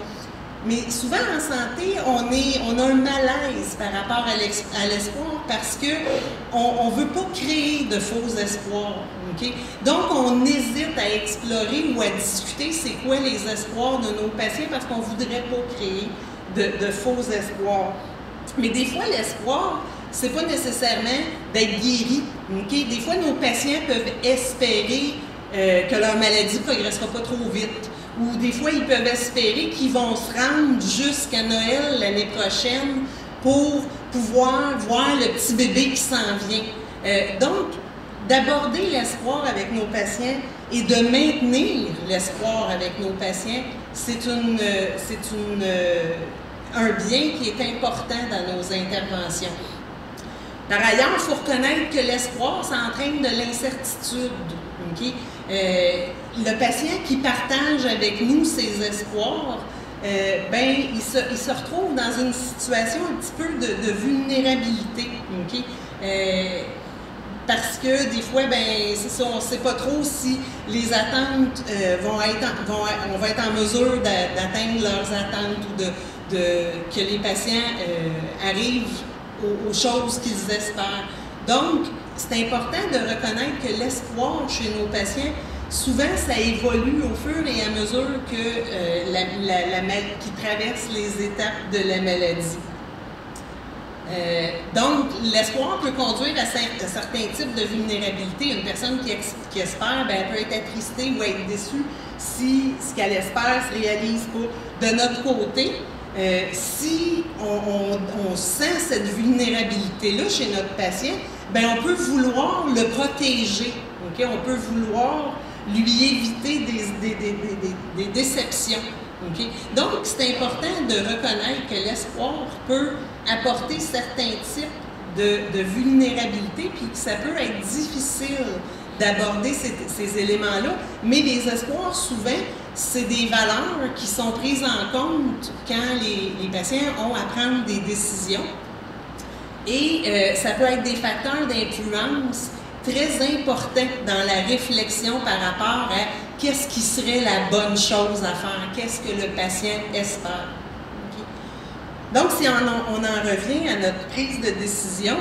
Mais souvent en santé, on a un malaise par rapport à l'espoir parce qu'on ne veut pas créer de faux espoirs. Okay? Donc, on hésite à explorer ou à discuter c'est quoi les espoirs de nos patients parce qu'on ne voudrait pas créer de faux espoirs. Mais des fois, l'espoir, c'est pas nécessairement d'être guéri. Okay? Des fois, nos patients peuvent espérer que leur maladie ne progressera pas trop vite. Ou des fois, ils peuvent espérer qu'ils vont se rendre jusqu'à Noël l'année prochaine pour pouvoir voir le petit bébé qui s'en vient. Donc, d'aborder l'espoir avec nos patients et de maintenir l'espoir avec nos patients, c'est un bien qui est important dans nos interventions. Par ailleurs, il faut reconnaître que l'espoir, ça entraîne de l'incertitude. Okay? Le patient qui partage avec nous ses espoirs, il se retrouve dans une situation un petit peu de vulnérabilité. Okay? Parce que des fois, c'est ça, on ne sait pas trop si les attentes on va être en mesure d'atteindre leurs attentes ou que les patients arrivent aux choses qu'ils espèrent. Donc, c'est important de reconnaître que l'espoir chez nos patients, souvent, ça évolue au fur et à mesure que qu'ils traversent les étapes de la maladie. Donc, l'espoir peut conduire à certains types de vulnérabilité. Une personne qui espère, elle peut être attristée ou être déçue si ce qu'elle espère ne se réalise pas. De notre côté, si on sent cette vulnérabilité-là chez notre patient, on peut vouloir le protéger. Okay? On peut vouloir lui éviter des déceptions. Okay? Donc, c'est important de reconnaître que l'espoir peut apporter certains types de vulnérabilité, puis que ça peut être difficile d'aborder ces éléments-là, mais les espoirs, souvent, c'est des valeurs qui sont prises en compte quand les patients ont à prendre des décisions. Et ça peut être des facteurs d'influence très importants dans la réflexion par rapport à qu'est-ce qui serait la bonne chose à faire, qu'est-ce que le patient espère. Okay? Donc, si on en revient à notre prise de décision,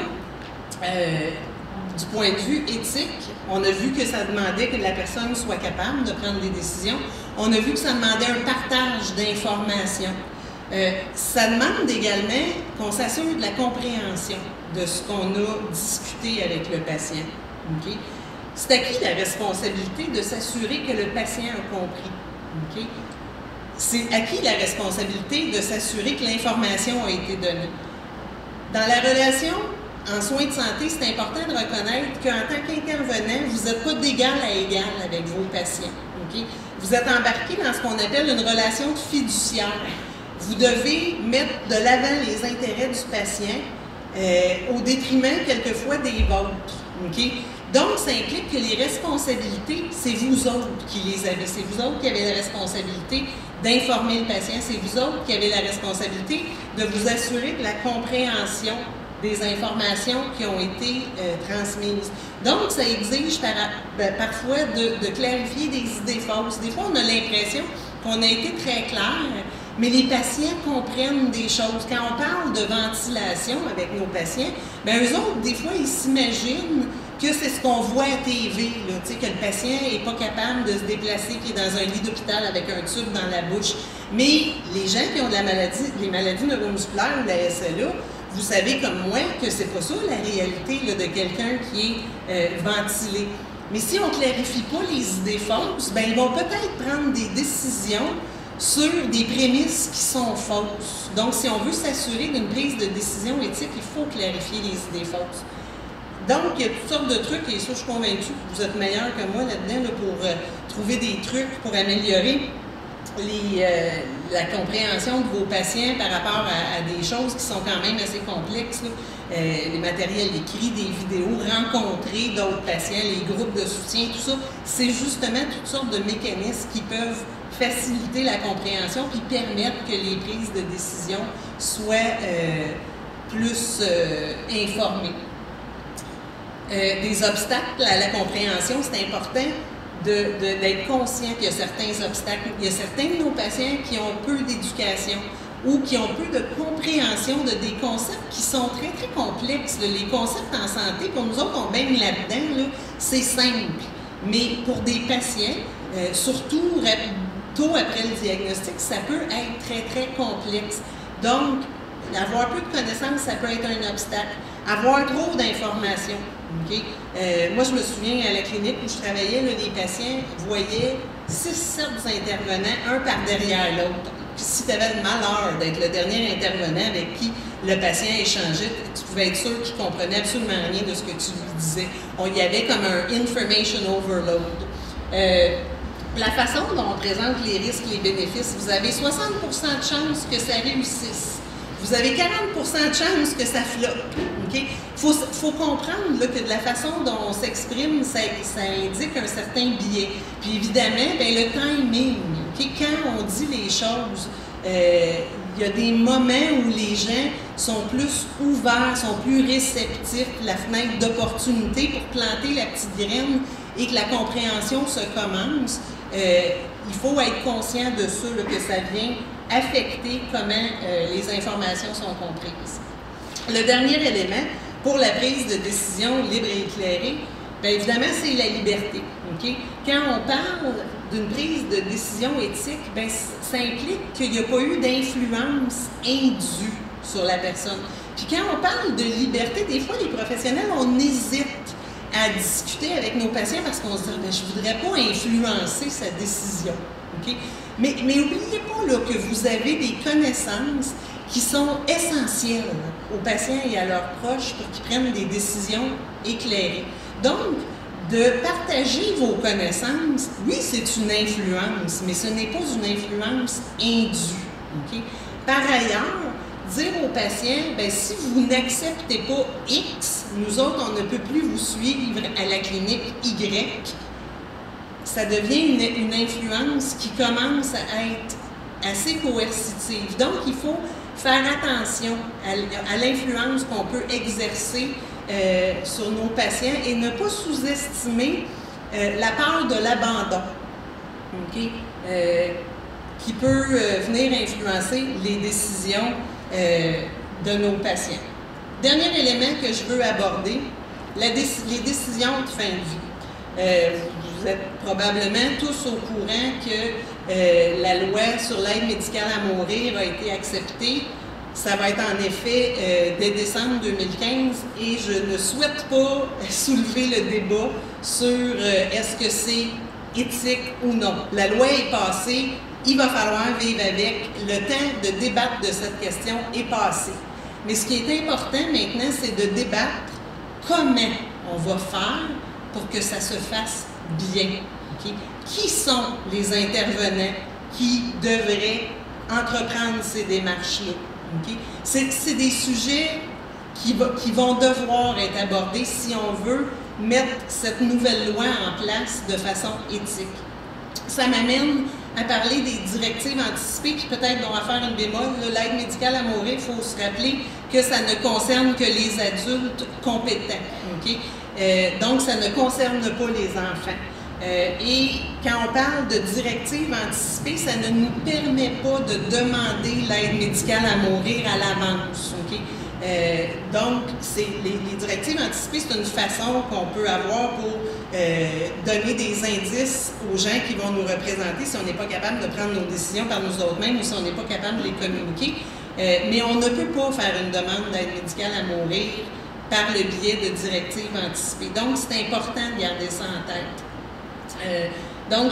du point de vue éthique, on a vu que ça demandait que la personne soit capable de prendre des décisions. On a vu que ça demandait un partage d'informations. Ça demande également qu'on s'assure de la compréhension de ce qu'on a discuté avec le patient. Okay? C'est à qui la responsabilité de s'assurer que le patient a compris? Okay? C'est à qui la responsabilité de s'assurer que l'information a été donnée? Dans la relation en soins de santé, c'est important de reconnaître qu'en tant qu'intervenant, vous n'êtes pas d'égal à égal avec vos patients. Okay? Vous êtes embarqué dans ce qu'on appelle une relation de fiduciaire. Vous devez mettre de l'avant les intérêts du patient au détriment quelquefois des vôtres. Okay? Donc, ça implique que les responsabilités, c'est vous autres qui les avez. C'est vous autres qui avez la responsabilité d'informer le patient. C'est vous autres qui avez la responsabilité de vous assurer de la compréhension des informations qui ont été transmises. Donc, ça exige parfois de clarifier des idées fausses. Des fois, on a l'impression qu'on a été très clair, mais les patients comprennent des choses. Quand on parle de ventilation avec nos patients, eux autres, des fois, ils s'imaginent que c'est ce qu'on voit à TV, là, que le patient n'est pas capable de se déplacer, qui est dans un lit d'hôpital avec un tube dans la bouche. Mais les gens qui ont les maladies neuromusculaires ou la SLA, vous savez comme moi que c'est pas ça la réalité là, de quelqu'un qui est ventilé. Mais si on ne clarifie pas les idées fausses, ils vont peut-être prendre des décisions sur des prémices qui sont fausses. Donc, si on veut s'assurer d'une prise de décision éthique, il faut clarifier les idées fausses. Donc, il y a toutes sortes de trucs, et ça, je suis convaincue que vous êtes meilleurs que moi là-dedans pour trouver des trucs pour améliorer la compréhension de vos patients par rapport à des choses qui sont quand même assez complexes. Les matériels écrits, des vidéos, rencontrer d'autres patients, les groupes de soutien, tout ça, c'est justement toutes sortes de mécanismes qui peuvent faciliter la compréhension puis permettre que les prises de décision soient plus informées. Des obstacles à la compréhension, c'est important d'être conscient qu'il y a certains obstacles. Il y a certains de nos patients qui ont peu d'éducation ou qui ont peu de compréhension de des concepts qui sont très, très complexes. Les concepts en santé, pour nous autres, on baigne là-dedans, c'est simple. Mais pour des patients, surtout tôt après le diagnostic, ça peut être très, très complexe. Donc, avoir peu de connaissances, ça peut être un obstacle. avoir trop d'informations. Okay? Moi, je me souviens, à la clinique où je travaillais, là, les patients voyaient 6-7 intervenants, un par derrière l'autre. Puis si tu avais le malheur d'être le dernier intervenant avec qui le patient échangeait, tu pouvais être sûr qu'il ne comprenait absolument rien de ce que tu lui disais. Il y avait comme un information overload. La façon dont on présente les risques, les bénéfices, vous avez 60% de chances que ça réussisse. Vous avez 40% de chances que ça floppe. Okay? Faut comprendre là, que de la façon dont on s'exprime, ça indique un certain biais. Puis évidemment, ben, le timing. Okay? Quand on dit les choses, il y a des moments où les gens sont plus ouverts, sont plus réceptifs, la fenêtre d'opportunité pour planter la petite graine et que la compréhension se commence. Il faut être conscient de ça, là, que ça vient affecter comment les informations sont comprises. Le dernier élément pour la prise de décision libre et éclairée, bien évidemment, c'est la liberté. Okay? Quand on parle d'une prise de décision éthique, bien, ça implique qu'il n'y a pas eu d'influence indue sur la personne. Puis quand on parle de liberté, des fois, les professionnels, on hésite à discuter avec nos patients parce qu'on se dit « je ne voudrais pas influencer sa décision. Okay? » Mais n'oubliez pas là, que vous avez des connaissances qui sont essentielles aux patients et à leurs proches pour qu'ils prennent des décisions éclairées. Donc, de partager vos connaissances, oui, c'est une influence, mais ce n'est pas une influence indue. Okay? Par ailleurs, dire aux patients, bien, si vous n'acceptez pas X, nous autres, on ne peut plus vous suivre à la clinique Y, ça devient une influence qui commence à être assez coercitive. Donc, il faut faire attention à l'influence qu'on peut exercer sur nos patients et ne pas sous-estimer la peur de l'abandon, okay? Qui peut venir influencer les décisions de nos patients. Dernier élément que je veux aborder, les décisions de fin de vie. Vous êtes probablement tous au courant que la loi sur l'aide médicale à mourir a été acceptée. Ça va être en effet dès décembre 2015 et je ne souhaite pas soulever le débat sur est-ce que c'est éthique ou non. La loi est passée, il va falloir vivre avec. Le temps de débattre de cette question est passé. Mais ce qui est important maintenant, c'est de débattre comment on va faire pour que ça se fasse bien. Okay? Qui sont les intervenants qui devraient entreprendre ces démarches-là? Okay? C'est des sujets qui vont devoir être abordés si on veut mettre cette nouvelle loi en place de façon éthique. Ça m'amène à parler des directives anticipées, puis peut-être qu'on va faire une bémol. L'aide médicale à mourir, il faut se rappeler que ça ne concerne que les adultes compétents. Okay? Donc, ça ne concerne pas les enfants. Et quand on parle de directives anticipées, ça ne nous permet pas de demander l'aide médicale à mourir à l'avance. Okay? Donc, les directives anticipées, c'est une façon qu'on peut avoir pour donner des indices aux gens qui vont nous représenter si on n'est pas capable de prendre nos décisions par nous autres-mêmes ou si on n'est pas capable de les communiquer. Mais on ne peut pas faire une demande d'aide médicale à mourir par le biais de directives anticipées. Donc, c'est important de garder ça en tête. Donc,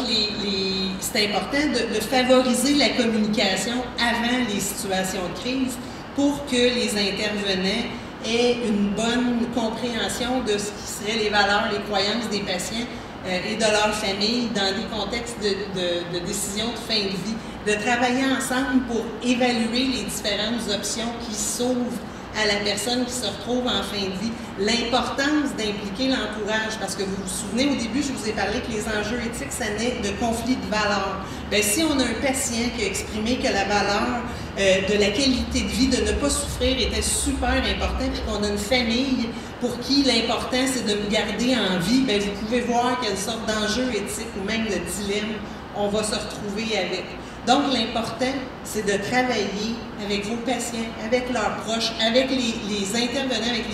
c'est important de favoriser la communication avant les situations de crise pour que les intervenants aient une bonne compréhension de ce qui seraient les valeurs, les croyances des patients et de leur famille dans des contextes de décision de fin de vie, de travailler ensemble pour évaluer les différentes options qui s'ouvrent à la personne qui se retrouve en fin de vie, l'importance d'impliquer l'entourage, parce que vous vous souvenez, au début, je vous ai parlé que les enjeux éthiques, ça naît de conflits de valeurs. Bien, si on a un patient qui a exprimé que la valeur de la qualité de vie, de ne pas souffrir, était super important, puis qu'on a une famille pour qui l'important, c'est de me garder en vie, bien, vous pouvez voir quelle sorte d'enjeux éthiques ou même de dilemme on va se retrouver avec. Donc, l'important, c'est de travailler avec vos patients, avec leurs proches, avec les intervenants avec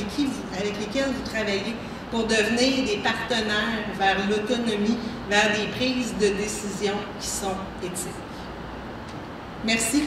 lesquels vous travaillez pour devenir des partenaires vers l'autonomie, vers des prises de décision qui sont éthiques. Merci.